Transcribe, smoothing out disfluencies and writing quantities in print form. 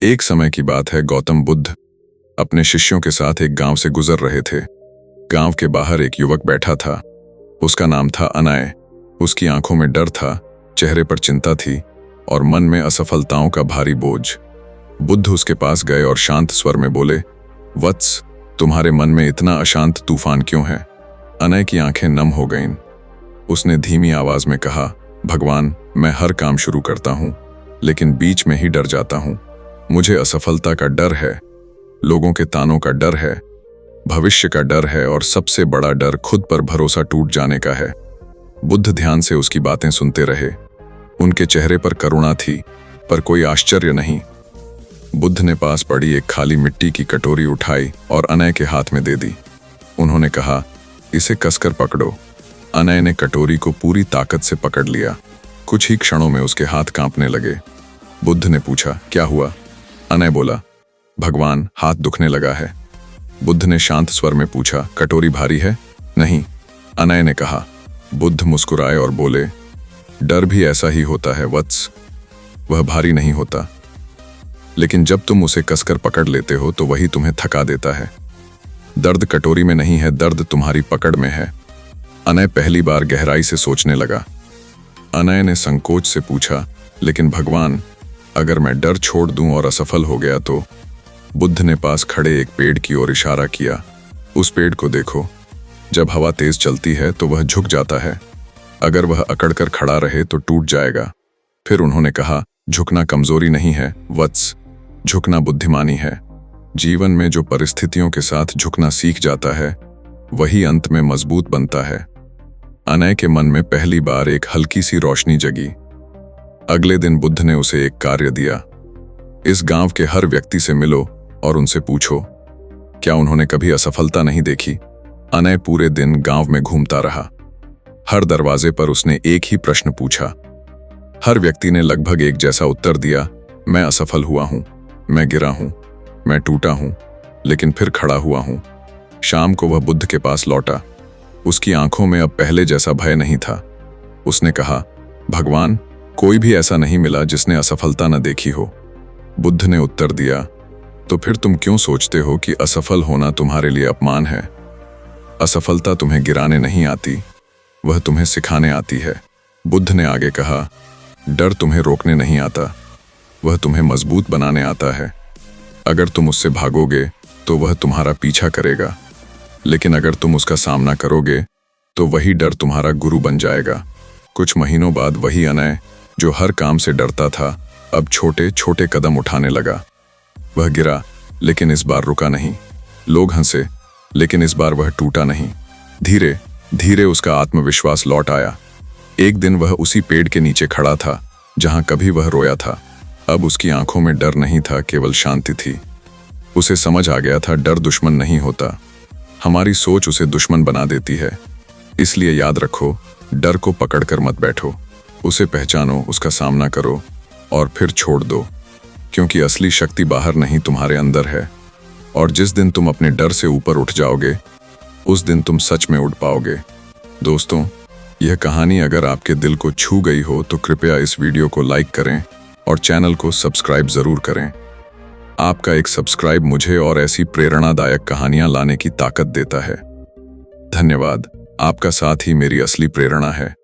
एक समय की बात है, गौतम बुद्ध अपने शिष्यों के साथ एक गांव से गुजर रहे थे। गांव के बाहर एक युवक बैठा था। उसका नाम था अनय। उसकी आंखों में डर था, चेहरे पर चिंता थी और मन में असफलताओं का भारी बोझ। बुद्ध उसके पास गए और शांत स्वर में बोले, वत्स, तुम्हारे मन में इतना अशांत तूफान क्यों है? अनय की आंखें नम हो गईं। उसने धीमी आवाज में कहा, भगवान, मैं हर काम शुरू करता हूं, लेकिन बीच में ही डर जाता हूं। मुझे असफलता का डर है, लोगों के तानों का डर है, भविष्य का डर है और सबसे बड़ा डर खुद पर भरोसा टूट जाने का है। बुद्ध ध्यान से उसकी बातें सुनते रहे। उनके चेहरे पर करुणा थी, पर कोई आश्चर्य नहीं। बुद्ध ने पास पड़ी एक खाली मिट्टी की कटोरी उठाई और अनय के हाथ में दे दी। उन्होंने कहा, इसे कसकर पकड़ो। अनय ने कटोरी को पूरी ताकत से पकड़ लिया। कुछ ही क्षणों में उसके हाथ कांपने लगे। बुद्ध ने पूछा, क्या हुआ? अनय बोला, भगवान, हाथ दुखने लगा है। बुद्ध ने शांत स्वर में पूछा, कटोरी भारी है? नहीं, अनय ने कहा। बुद्ध मुस्कुराए और बोले, डर भी ऐसा ही होता है वत्स, वह भारी नहीं होता, लेकिन जब तुम उसे कसकर पकड़ लेते हो तो वही तुम्हें थका देता है। दर्द कटोरी में नहीं है, दर्द तुम्हारी पकड़ में है। अनय पहली बार गहराई से सोचने लगा। अनय ने संकोच से पूछा, लेकिन भगवान, अगर मैं डर छोड़ दूं और असफल हो गया तो? बुद्ध ने पास खड़े एक पेड़ की ओर इशारा किया। उस पेड़ को देखो, जब हवा तेज चलती है तो वह झुक जाता है। अगर वह अकड़कर खड़ा रहे तो टूट जाएगा। फिर उन्होंने कहा, झुकना कमजोरी नहीं है वत्स, झुकना बुद्धिमानी है। जीवन में जो परिस्थितियों के साथ झुकना सीख जाता है, वही अंत में मजबूत बनता है। अनय के मन में पहली बार एक हल्की सी रोशनी जगी। अगले दिन बुद्ध ने उसे एक कार्य दिया। इस गांव के हर व्यक्ति से मिलो और उनसे पूछो, क्या उन्होंने कभी असफलता नहीं देखी? अनय पूरे दिन गांव में घूमता रहा। हर दरवाजे पर उसने एक ही प्रश्न पूछा। हर व्यक्ति ने लगभग एक जैसा उत्तर दिया, मैं असफल हुआ हूं, मैं गिरा हूं, मैं टूटा हूं, लेकिन फिर खड़ा हुआ हूं। शाम को वह बुद्ध के पास लौटा। उसकी आंखों में अब पहले जैसा भय नहीं था। उसने कहा, भगवान, कोई भी ऐसा नहीं मिला जिसने असफलता न देखी हो। बुद्ध ने उत्तर दिया, तो फिर तुम क्यों सोचते हो कि असफल होना तुम्हारे लिए अपमान है? असफलता तुम्हें गिराने नहीं आती, वह तुम्हें सिखाने आती है। बुद्ध ने आगे कहा, डर तुम्हें रोकने नहीं आता, वह तुम्हें मजबूत बनाने आता है। अगर तुम उससे भागोगे तो वह तुम्हारा पीछा करेगा, लेकिन अगर तुम उसका सामना करोगे तो वही डर तुम्हारा गुरु बन जाएगा। कुछ महीनों बाद वही अनय, जो हर काम से डरता था, अब छोटे छोटे कदम उठाने लगा। वह गिरा, लेकिन इस बार रुका नहीं। लोग हंसे, लेकिन इस बार वह टूटा नहीं। धीरे धीरे उसका आत्मविश्वास लौट आया। एक दिन वह उसी पेड़ के नीचे खड़ा था जहां कभी वह रोया था। अब उसकी आंखों में डर नहीं था, केवल शांति थी। उसे समझ आ गया था, डर दुश्मन नहीं होता, हमारी सोच उसे दुश्मन बना देती है। इसलिए याद रखो, डर को पकड़कर मत बैठो, उसे पहचानो, उसका सामना करो और फिर छोड़ दो, क्योंकि असली शक्ति बाहर नहीं, तुम्हारे अंदर है। और जिस दिन तुम अपने डर से ऊपर उठ जाओगे, उस दिन तुम सच में उड़ पाओगे। दोस्तों, यह कहानी अगर आपके दिल को छू गई हो तो कृपया इस वीडियो को लाइक करें और चैनल को सब्सक्राइब जरूर करें। आपका एक सब्सक्राइब मुझे और ऐसी प्रेरणादायक कहानियां लाने की ताकत देता है। धन्यवाद। आपका साथ ही मेरी असली प्रेरणा है।